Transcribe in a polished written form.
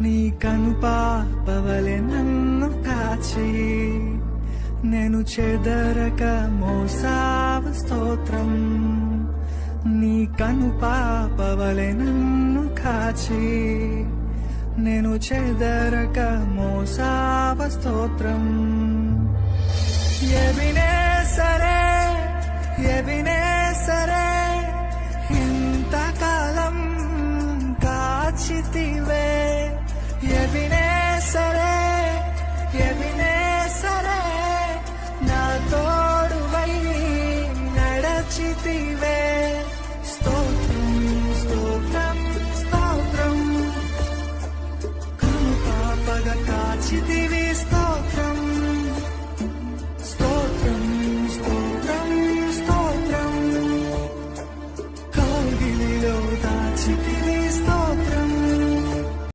నీ కనుపాపవలె నన్ను కాచి నేను చెదరక మోసావ స్తోత్రం. నీ కనుపాపవలె నన్ను కాచి నేను చెదరక మోసావ స్తోత్రం. ఎబినేసరే ఎబినేసరే ఇంతకాలం కాచితివే